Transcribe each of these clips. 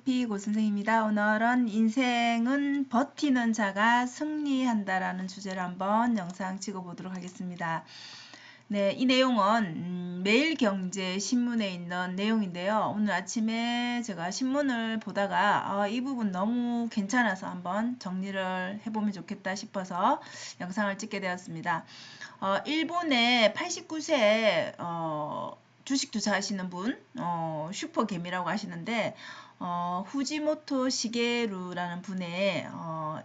KP 고선생입니다. 오늘은 인생은 버티는 자가 승리한다라는 주제로 한번 영상 찍어보도록 하겠습니다. 네, 이 내용은 매일경제신문에 있는 내용인데요. 오늘 아침에 제가 신문을 보다가 이 부분 너무 괜찮아서 한번 정리를 해보면 좋겠다 싶어서 영상을 찍게 되었습니다. 일본의 89세 주식 투자하시는 분, 슈퍼개미라고 하시는데, 후지모토 시게루라는 분의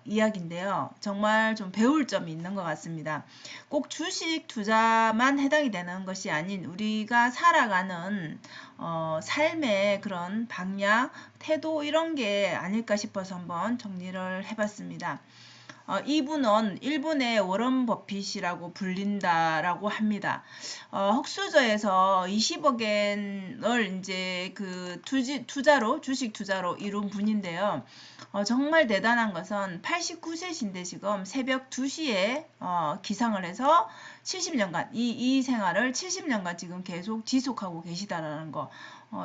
이야기인데요. 정말 좀 배울 점이 있는 것 같습니다. 꼭 주식 투자만 해당이 되는 것이 아닌 우리가 살아가는 삶의 그런 방향, 태도 이런 게 아닐까 싶어서 한번 정리를 해봤습니다. 이분은 일본의 워런 버핏이라고 불린다라고 합니다. 흑수저에서 20억엔을 이제 그 투자로, 주식 투자로 이룬 분인데요. 정말 대단한 것은 89세신데 지금 새벽 2시에 기상을 해서 70년간, 이 생활을 70년간 지금 계속 지속하고 계시다라는 거.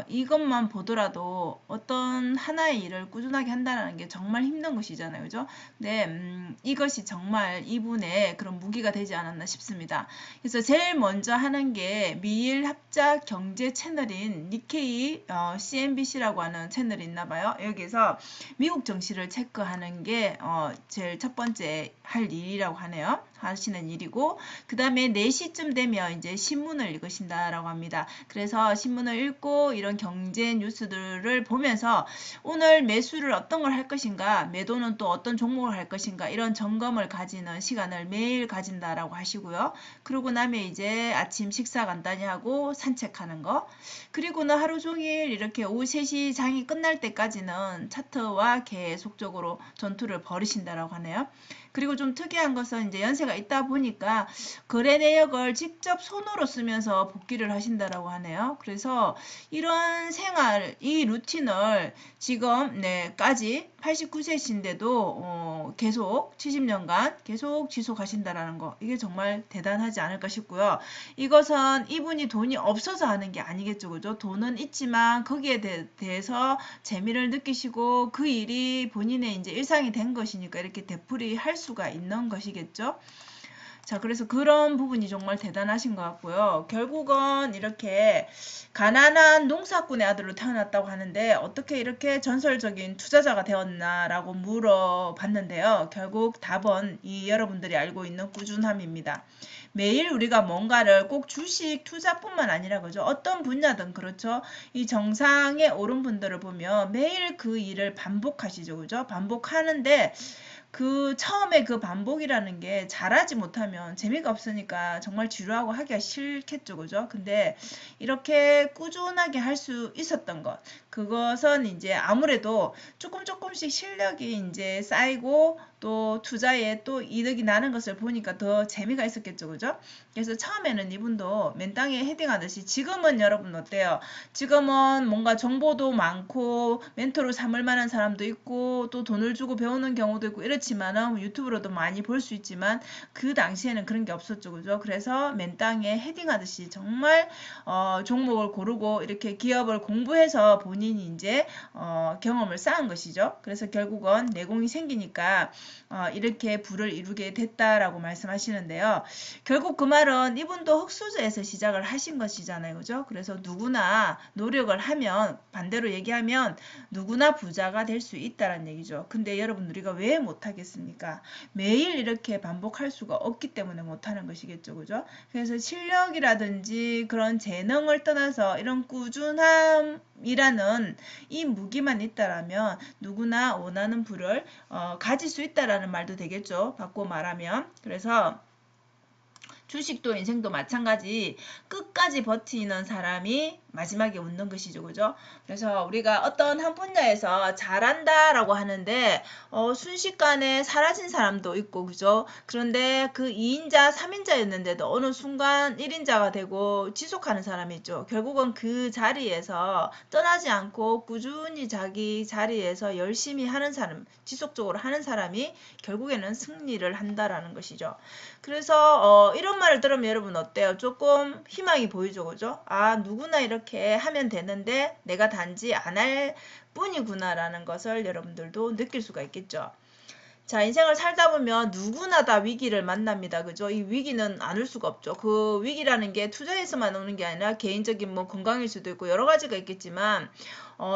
이것만 보더라도 어떤 하나의 일을 꾸준하게 한다는 게 정말 힘든 것이잖아요. 그죠? 네, 이것이 정말 이분의 그런 무기가 되지 않았나 싶습니다. 그래서 제일 먼저 하는 게 미일 합작 경제 채널인 니케이 CNBC라고 하는 채널이 있나 봐요. 여기서 미국 정시를 체크하는 게 제일 첫 번째 할 일이라고 하시는 일이고, 그 다음에 4시쯤 되면 이제 신문을 읽으신다라고 합니다. 그래서 신문을 읽고 이런 경제 뉴스들을 보면서 오늘 매수를 어떤 걸 할 것인가, 매도는 또 어떤 종목을 할 것인가, 이런 점검을 가지는 시간을 매일 가진다라고 하시고요. 그러고 나면 이제 아침 식사 간단히 하고 산책하는 거, 그리고는 하루 종일 이렇게 오후 3시 장이 끝날 때까지는 차트와 계속적으로 전투를 벌이신다라고 하네요. 그리고 좀 특이한 것은 이제 연세가 있다 보니까 거래 내역을 직접 손으로 쓰면서 복귀를 하신다라고 하네요. 그래서 이런 생활, 이 루틴을 지금 까지 89세신데도 계속 70년간 계속 지속하신다라는 거, 이게 정말 대단하지 않을까 싶고요. 이것은 이분이 돈이 없어서 하는 게 아니겠죠, 그죠? 돈은 있지만 거기에 대해서 재미를 느끼시고 그 일이 본인의 이제 일상이 된 것이니까 이렇게 되풀이할 수가 있는 것이겠죠. 자, 그래서 그런 부분이 정말 대단하신 것 같고요. 결국은 이렇게 가난한 농사꾼의 아들로 태어났다고 하는데 어떻게 이렇게 전설적인 투자자가 되었나라고 물어봤는데요. 결국 답은 이 여러분들이 알고 있는 꾸준함입니다. 매일 우리가 뭔가를 꼭 주식 투자뿐만 아니라 그죠? 어떤 분야든 그렇죠. 이 정상에 오른 분들을 보면 매일 그 일을 반복하시죠. 그죠? 반복하는데 그 처음에 그 반복이라는 게 잘하지 못하면 재미가 없으니까 정말 지루하고 하기가 싫겠죠. 그죠? 근데 이렇게 꾸준하게 할 수 있었던 것, 그것은 이제 아무래도 조금씩 실력이 이제 쌓이고 또 투자에 또 이득이 나는 것을 보니까 더 재미가 있었겠죠. 그죠? 그래서 처음에는 이분도 맨땅에 헤딩하듯이, 지금은 여러분 어때요? 지금은 뭔가 정보도 많고 멘토로 삼을 만한 사람도 있고 또 돈을 주고 배우는 경우도 있고 이렇지만은 유튜브로도 많이 볼 수 있지만 그 당시에는 그런 게 없었죠. 그죠? 그래서 맨땅에 헤딩하듯이 정말 종목을 고르고 이렇게 기업을 공부해서 본인이 이제 경험을 쌓은 것이죠. 그래서 결국은 내공이 생기니까 이렇게 부를 이루게 됐다라고 말씀하시는데요. 결국 그 말은 이분도 흑수저에서 시작을 하신 것이잖아요. 그죠? 그래서 누구나 노력을 하면, 반대로 얘기하면 누구나 부자가 될 수 있다는 얘기죠. 근데 여러분, 우리가 왜 못하겠습니까? 매일 이렇게 반복할 수가 없기 때문에 못하는 것이겠죠. 그죠? 그래서 실력이라든지 그런 재능을 떠나서 이런 꾸준함이라는 이 무기만 있다라면 누구나 원하는 부를 가질 수 있다라는 말도 되겠죠. 바꿔 말하면. 그래서 주식도 인생도 마찬가지, 끝까지 버티는 사람이 마지막에 웃는 것이죠. 그죠? 그래서 우리가 어떤 한 분야에서 잘한다라고 하는데 순식간에 사라진 사람도 있고, 그죠? 그런데 그 2인자, 3인자였는데도 어느 순간 1인자가 되고 지속하는 사람이 있죠. 결국은 그 자리에서 떠나지 않고 꾸준히 자기 자리에서 열심히 하는 사람, 지속적으로 하는 사람이 결국에는 승리를 한다라는 것이죠. 그래서 이런 말을 들으면 여러분 어때요? 조금 희망이 보이죠. 그죠? 아, 누구나 이렇게 이렇게 하면 되는데 내가 단지 안 할 뿐이구나라는 것을 여러분들도 느낄 수가 있겠죠. 자, 인생을 살다 보면 누구나 다 위기를 만납니다. 그죠? 이 위기는 안 올 수가 없죠. 그 위기라는 게 투자에서만 오는 게 아니라 개인적인 뭐 건강일 수도 있고 여러 가지가 있겠지만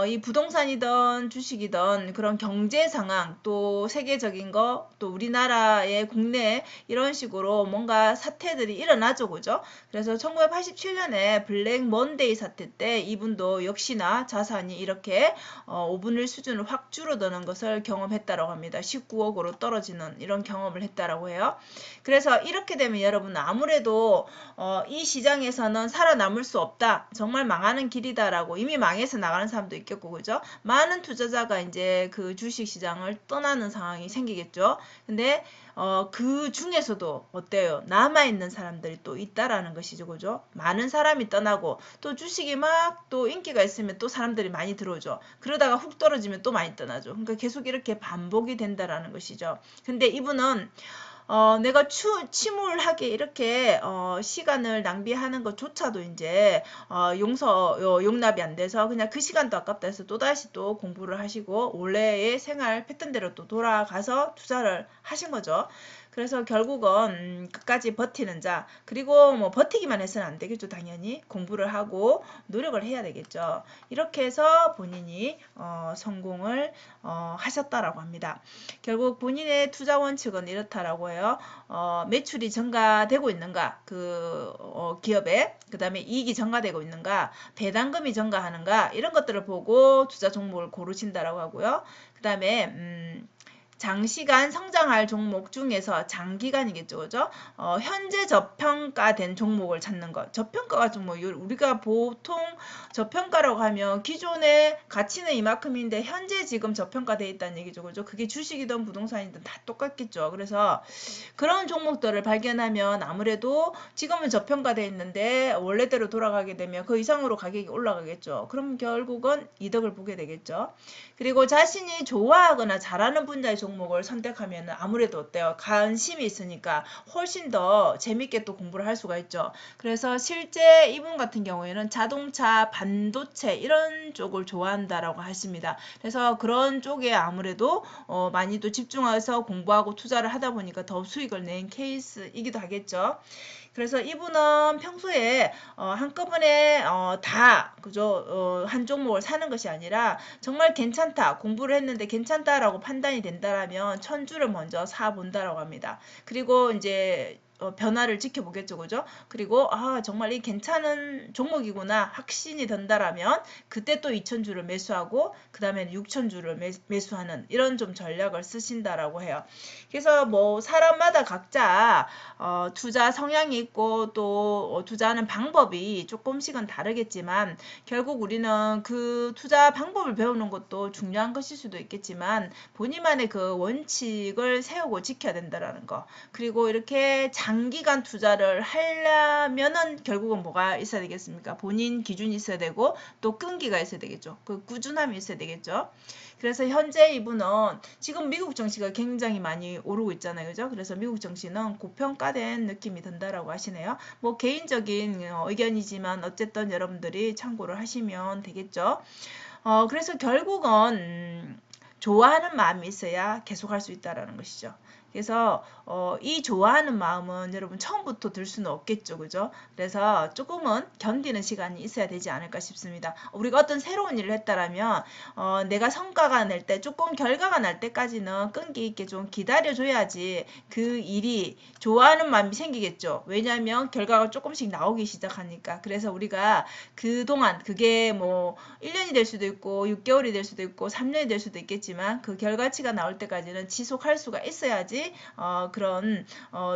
이 부동산이든 주식이든 그런 경제 상황 또 세계적인 거 또 우리나라의 국내 이런 식으로 뭔가 사태들이 일어나죠. 그죠? 그래서 1987년에 블랙 먼데이 사태 때 이분도 역시나 자산이 이렇게 5분의 수준을 확 줄어드는 것을 경험했다라고 합니다. 19억으로 떨어지는 이런 경험을 했다라고 해요. 그래서 이렇게 되면 여러분 아무래도 이 시장에서는 살아남을 수 없다. 정말 망하는 길이다라고 이미 망해서 나가는 사람도 있겠고 그죠? 많은 투자자가 이제 그 주식 시장을 떠나는 상황이 생기겠죠. 근데 그 중에서도 어때요? 남아있는 사람들이 또 있다라는 것이죠. 그죠? 많은 사람이 떠나고 또 주식이 막 또 인기가 있으면 또 사람들이 많이 들어오죠. 그러다가 훅 떨어지면 또 많이 떠나죠. 그러니까 계속 이렇게 반복이 된다라는 것이죠. 근데 이분은 내가 침울하게 이렇게 시간을 낭비하는 것조차도 이제 용납이 안 돼서 그냥 그 시간도 아깝다 해서 또다시 또 공부를 하시고 원래의 생활 패턴대로 또 돌아가서 투자를 하신 거죠. 그래서 결국은 끝까지 버티는 자 그리고 뭐 버티기만 해서는 안 되겠죠. 당연히 공부를 하고 노력을 해야 되겠죠. 이렇게 해서 본인이 성공을 하셨다라고 합니다. 결국 본인의 투자 원칙은 이렇다라고 해요. 매출이 증가되고 있는가 기업에 그 다음에 이익이 증가되고 있는가 배당금이 증가하는가 이런 것들을 보고 투자 종목을 고르신다라고 하고요. 그 다음에 장시간 성장할 종목 중에서 장기간이겠죠. 그죠? 현재 저평가된 종목을 찾는 것. 저평가가 좀 뭐 우리가 보통 저평가라고 하면 기존의 가치는 이만큼인데 현재 지금 저평가되어 있다는 얘기죠. 그죠? 그게 주식이든 부동산이든 다 똑같겠죠. 그래서 그런 종목들을 발견하면 아무래도 지금은 저평가되어 있는데 원래대로 돌아가게 되면 그 이상으로 가격이 올라가겠죠. 그럼 결국은 이득을 보게 되겠죠. 그리고 자신이 좋아하거나 잘하는 분야의 종목을 선택하면 아무래도 어때요? 관심이 있으니까 훨씬 더 재밌게 또 공부를 할 수가 있죠. 그래서 실제 이분 같은 경우에는 자동차, 반도체 이런 쪽을 좋아한다라고 하십니다. 그래서 그런 쪽에 아무래도 많이 또 집중해서 공부하고 투자를 하다 보니까 더 수익을 낸 케이스이기도 하겠죠. 그래서 이분은 평소에 한꺼번에 다 그죠 한 종목을 사는 것이 아니라 정말 괜찮다 공부를 했는데 괜찮다라고 판단이 된다라면 1000주를 먼저 사 본다라고 합니다. 그리고 이제 변화를 지켜보겠죠. 그죠? 그리고 정말 이 괜찮은 종목이구나 확신이 든다라면 그때 또 2000주를 매수하고 그 다음에는 6000주를 매수하는 이런 좀 전략을 쓰신다라고 해요. 그래서 뭐 사람마다 각자 투자 성향이 있고 또 투자하는 방법이 조금씩은 다르겠지만 결국 우리는 그 투자 방법을 배우는 것도 중요한 것일 수도 있겠지만 본인만의 그 원칙을 세우고 지켜야 된다라는 거. 그리고 이렇게 장기간 투자를 하려면은 결국은 뭐가 있어야 되겠습니까? 본인 기준이 있어야 되고 또 끈기가 있어야 되겠죠. 그 꾸준함이 있어야 되겠죠. 그래서 현재 이분은 지금 미국 증시가 굉장히 많이 오르고 있잖아요. 그죠? 그래서 미국 증시는 고평가된 느낌이 든다라고 하시네요. 뭐 개인적인 의견이지만 어쨌든 여러분들이 참고를 하시면 되겠죠. 그래서 결국은 좋아하는 마음이 있어야 계속할 수 있다라는 것이죠. 그래서 이 좋아하는 마음은 여러분 처음부터 들 수는 없겠죠. 그죠? 그래서 조금은 견디는 시간이 있어야 되지 않을까 싶습니다. 우리가 어떤 새로운 일을 했다라면 내가 성과가 낼 때 조금 결과가 날 때까지는 끈기 있게 좀 기다려줘야지 그 일이 좋아하는 마음이 생기겠죠. 왜냐하면 결과가 조금씩 나오기 시작하니까. 그래서 우리가 그동안 그게 뭐 1년이 될 수도 있고 6개월이 될 수도 있고 3년이 될 수도 있겠지만 그 결과치가 나올 때까지는 지속할 수가 있어야지 그런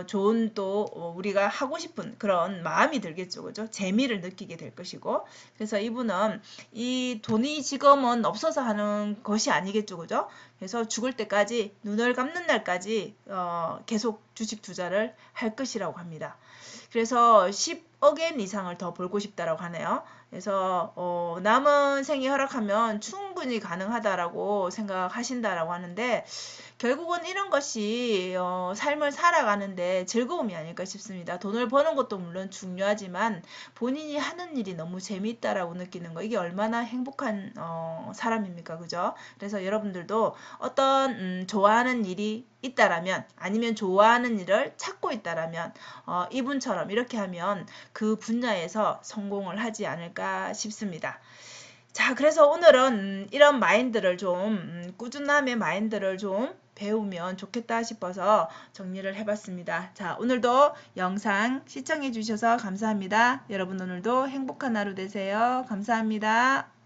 좋은 또 우리가 하고 싶은 그런 마음이 들겠죠. 그죠? 재미를 느끼게 될 것이고. 그래서 이분은 이 돈이 지금은 없어서 하는 것이 아니겠죠. 그죠? 그래서 죽을 때까지 눈을 감는 날까지 계속 주식 투자를 할 것이라고 합니다. 그래서 10억엔 이상을 더 벌고 싶다라고 하네요. 그래서 남은 생이 허락하면 충분히 가능하다라고 생각하신다라고 하는데 결국은 이런 것이 삶을 살아가는데 즐거움이 아닐까 싶습니다. 돈을 버는 것도 물론 중요하지만 본인이 하는 일이 너무 재미있다라고 느끼는 거 이게 얼마나 행복한 사람입니까? 그죠? 그래서 여러분들도 어떤 좋아하는 일이 있다라면 아니면 좋아하는 일을 찾고 있다라면 이분처럼 이렇게 하면 그 분야에서 성공을 하지 않을까 싶습니다. 자, 그래서 오늘은 이런 마인드를 좀 꾸준함의 마인드를 좀 배우면 좋겠다 싶어서 정리를 해봤습니다. 자, 오늘도 영상 시청해 주셔서 감사합니다. 여러분 오늘도 행복한 하루 되세요. 감사합니다.